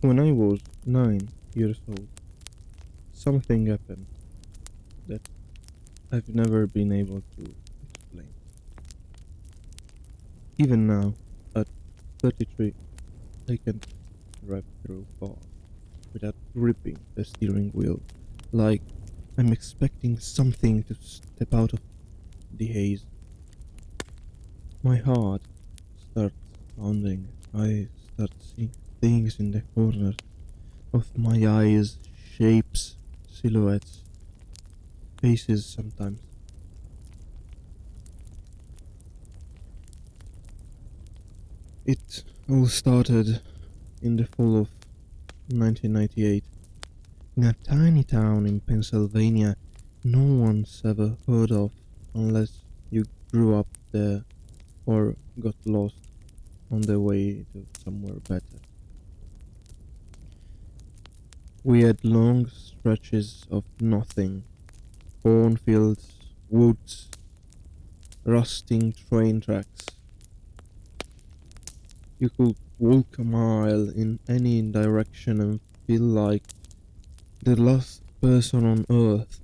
When I was 9 years old, something happened that I've never been able to explain. Even now, at 33, I can't drive through fog without gripping the steering wheel, like I'm expecting something to step out of the haze. My heart starts pounding. I start seeing things in the corners of my eyes, shapes, silhouettes, faces sometimes. It all started in the fall of 1998 in a tiny town in Pennsylvania no one's ever heard of unless you grew up there or got lost on the way to somewhere better. We had long stretches of nothing, cornfields, woods, rusting train tracks. You could walk a mile in any direction and feel like the last person on earth.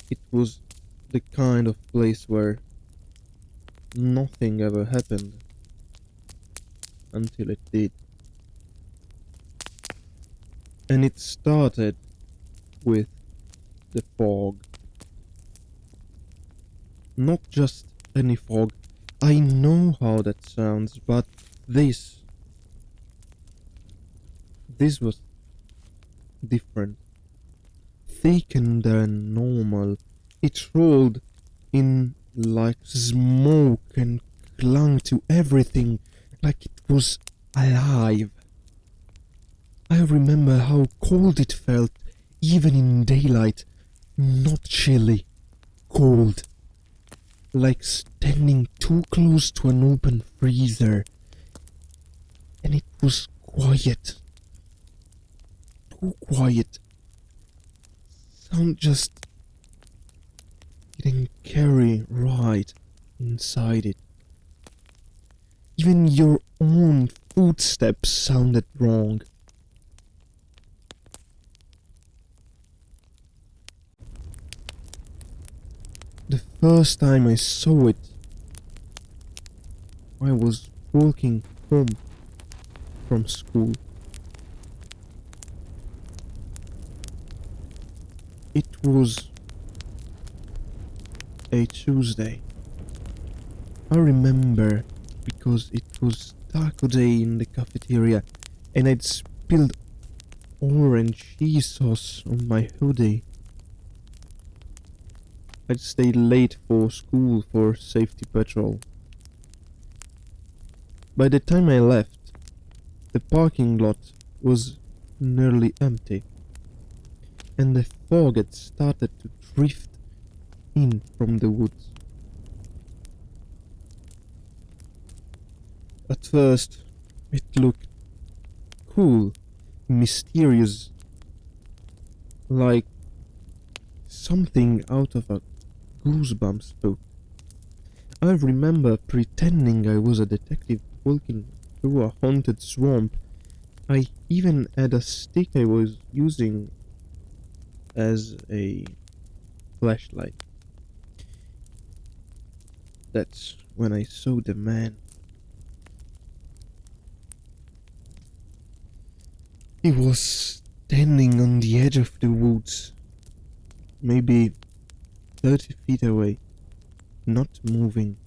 It was the kind of place where nothing ever happened until it did. And it started with the fog. Not just any fog. I know how that sounds, but this was different. Thicker than normal. It rolled in like smoke and clung to everything like it was alive. I remember how cold it felt, even in daylight. Not chilly, cold. Like standing too close to an open freezer. And it was quiet. Too quiet. Sound just didn't carry right inside it. Even your own footsteps sounded wrong. The first time I saw it, I was walking home from school. It was a Tuesday. I remember because it was taco day in the cafeteria and I'd spilled orange cheese sauce on my hoodie. I'd stayed late for school for safety patrol. By the time I left, the parking lot was nearly empty, and the fog had started to drift in from the woods. At first, it looked cool, mysterious, like something out of a Goosebumps book. I remember pretending I was a detective walking through a haunted swamp. I even had a stick I was using as a flashlight. That's when I saw the man. He was standing on the edge of the woods, maybe 30 feet away, not moving,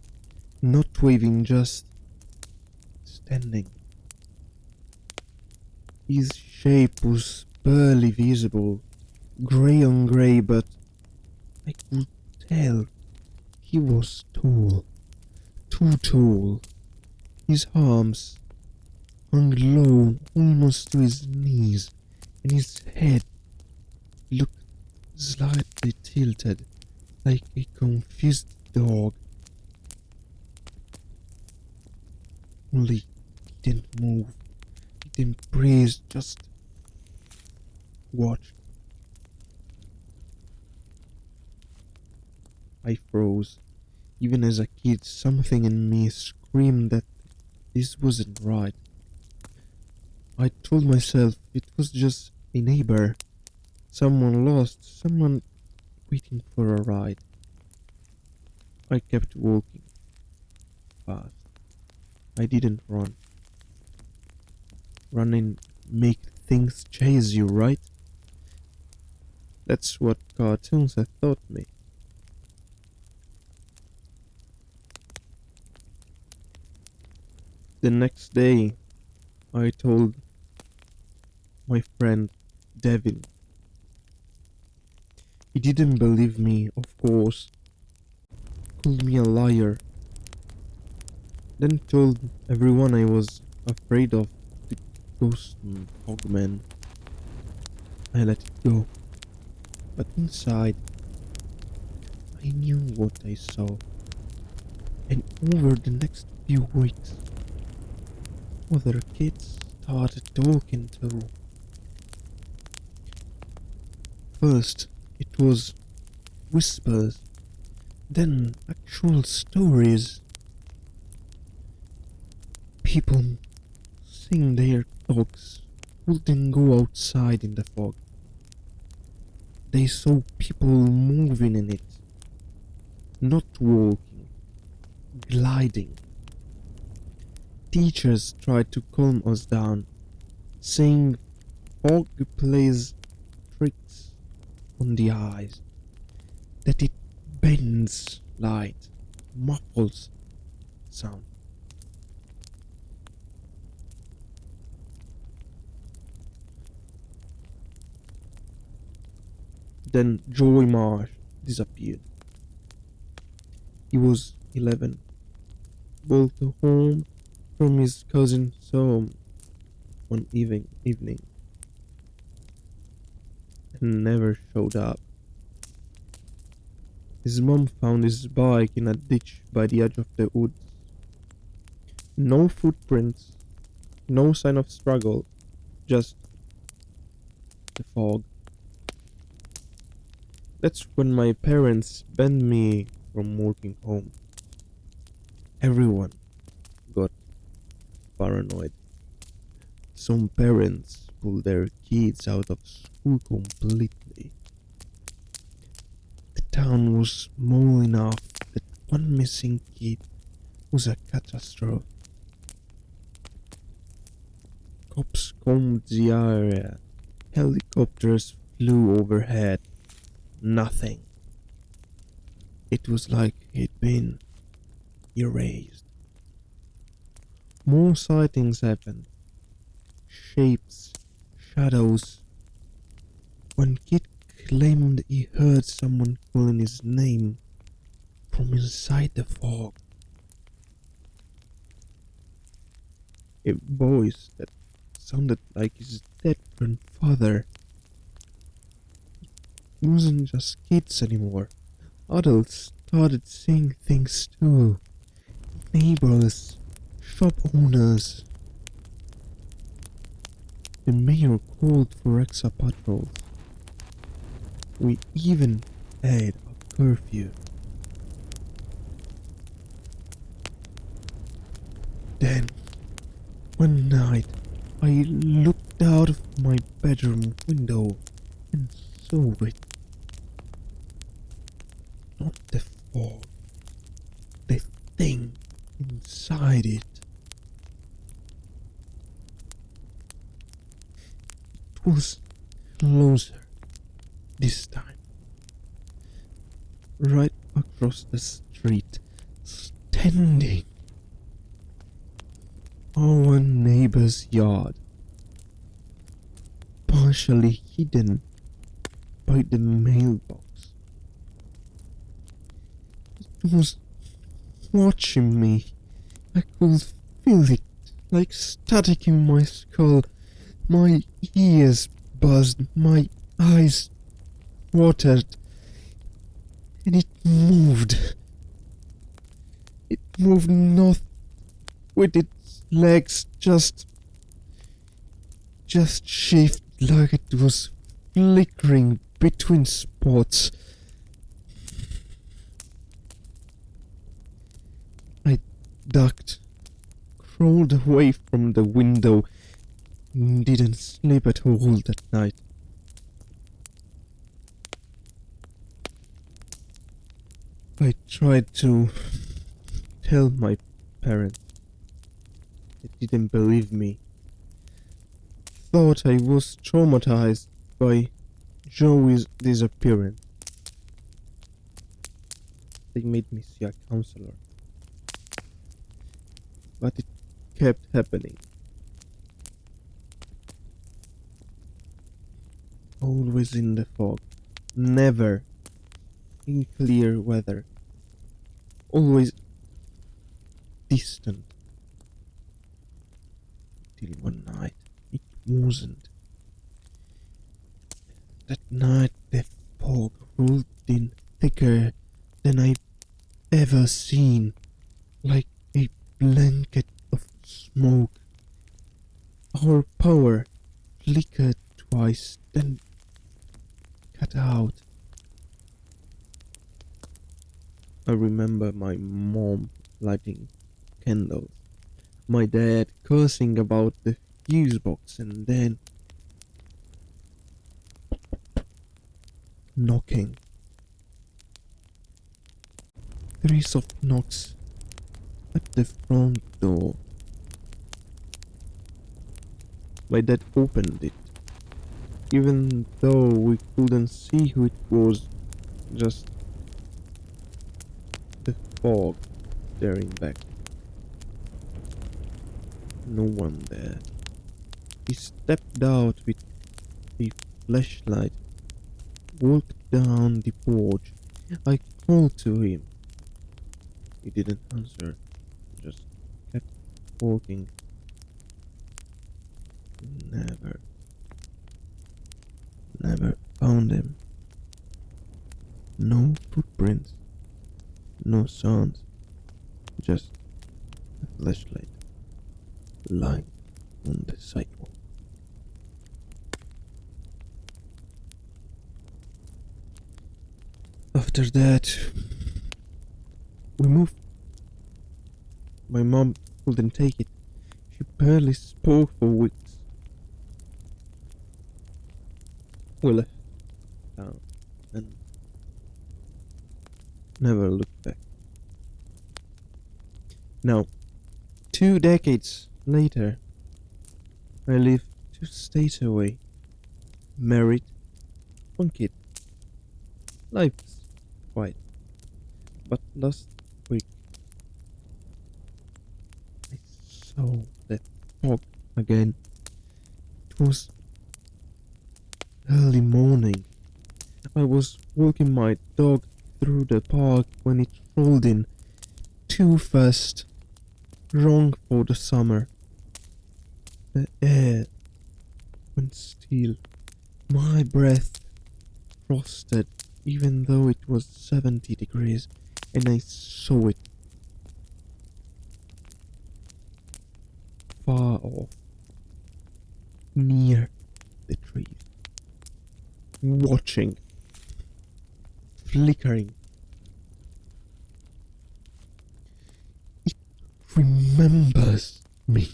not waving, just standing. His shape was barely visible, grey on grey, but I could tell he was tall, too tall. His arms hung low, almost to his knees, and his head looked slightly tilted, like a confused dog. Only he didn't move, he didn't breathe, just watched. I froze. Even as a kid, something in me screamed that this wasn't right. I told myself it was just a neighbor, someone lost, someone waiting for a ride. I kept walking fast. I didn't run. Running make things chase you, right? That's what cartoons have taught me. The next day, I told my friend Devin. He didn't believe me, of course, called me a liar, then told everyone I was afraid of the ghost Hogman. I let it go, but inside, I knew what I saw. And over the next few weeks, other kids started talking too. First, it was whispers, then actual stories. People seeing their dogs wouldn't go outside in the fog. They saw people moving in it, not walking, gliding. Teachers tried to calm us down, saying fog plays tricks on the eyes, that it bends light, muffles sound. Then Joey Marsh disappeared. He was 11, brought home from his cousin's home one evening and never showed up. His mom found his bike in a ditch by the edge of the woods. No footprints, no sign of struggle, just the fog. That's when my parents banned me from working home. Everyone got paranoid. Some parents pulled their kids out of school completely. The town was small enough that one missing kid was a catastrophe. Cops combed the area. Helicopters flew overhead. Nothing. It was like he'd been erased. More sightings happened. Shapes, shadows. One kid claimed he heard someone calling his name from inside the fog. A voice that sounded like his dead grandfather. It wasn't just kids anymore. Adults started seeing things too. Neighbors, shop owners. The mayor called for extra patrols. We even had a curfew. Then, one night, I looked out of my bedroom window and saw it. Not the fog, the thing inside it. It was closer this time. Right across the street, standing. Our neighbor's yard, partially hidden by the mailbox. It was watching me. I could feel it, like static in my skull. My ears buzzed, my eyes watered, and it moved. It moved not with its legs, just shifted like it was flickering between spots. I ducked, crawled away from the window, didn't sleep at all that night. I tried to tell my parents. They didn't believe me. Thought I was traumatized by Joey's disappearance. They made me see a counselor. But it kept happening. Always in the fog. Never in clear weather. Always distant. Till one night it wasn't. That night the fog rolled in thicker than I've ever seen, like a blanket of smoke. Our power flickered twice, then cut out. I remember my mom lighting candles, my dad cursing about the fuse box, and then knocking. 3 soft knocks at the front door. My dad opened it, even though we couldn't see who it was, just the fog staring back. No one there. He stepped out with a flashlight, walked down the porch. I called to him. He didn't answer, just kept walking. Never found him. No footprints, no sounds, just a flashlight lying on the sidewalk. After that, we moved. My mom couldn't take it. She barely spoke for weeks. We left town and never looked back. Now, 2 decades later, I live 2 states away, married, 1 kid. Life's quiet. But last week, I saw that fog again. It was early morning. I was walking my dog through the park when it rolled in too fast. Wrong for the summer. The air went still. My breath frosted even though it was 70 degrees, and I saw it far off, near the trees, watching, flickering. It remembers me.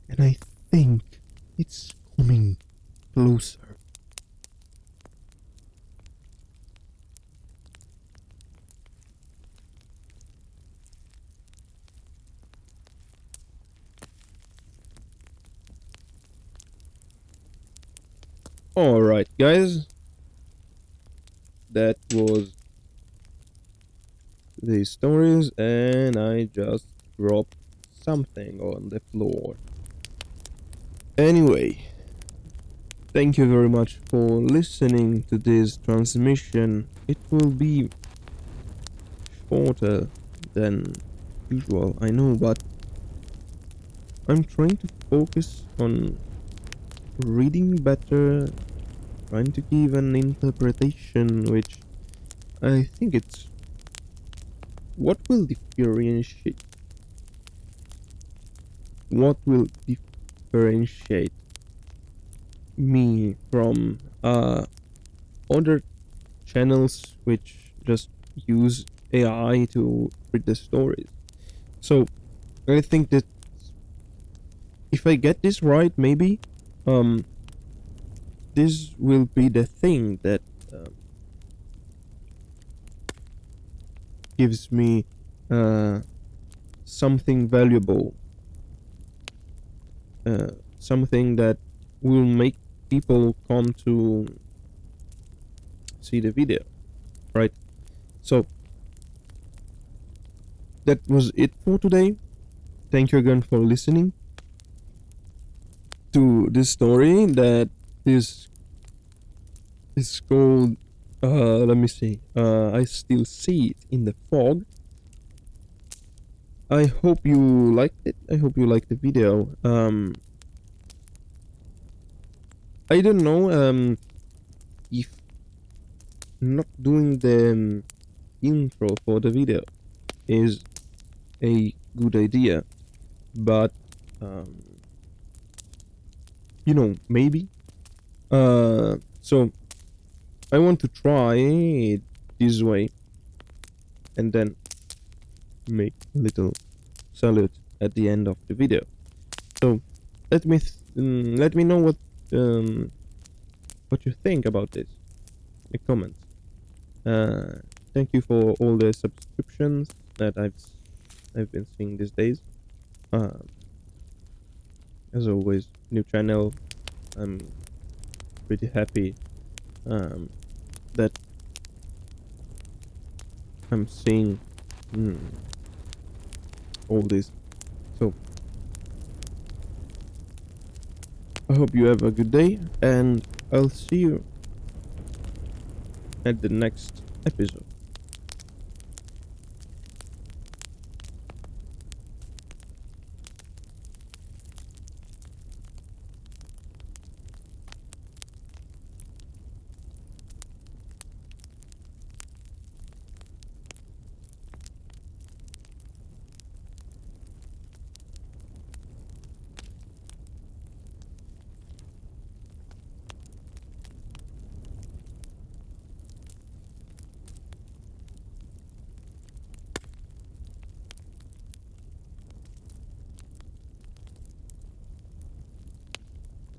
And I think it's coming closer. Alright, guys. That was the stories, and I just dropped something on the floor. Anyway, thank you very much for listening to this transmission. It will be shorter than usual, I know, but I'm trying to focus on reading better, trying to give an interpretation which I think it's what will differentiate me from other channels which just use AI to read the stories. So I think that if I get this right, maybe this will be the thing that gives me something valuable, something that will make people come to see the video, right? So that was it for today. Thank you again for listening to this story that is called let me see, I still see it in the fog. I hope you liked it. I hope you liked the video. I don't know if not doing the intro for the video is a good idea, but maybe. So I want to try it this way and then make a little salute at the end of the video. So let me know what you think about this in the comments. Thank you for all the subscriptions that I've been seeing these days. As always, new channel. I'm pretty happy that I'm seeing all this. So I hope you have a good day, and I'll see you at the next episode.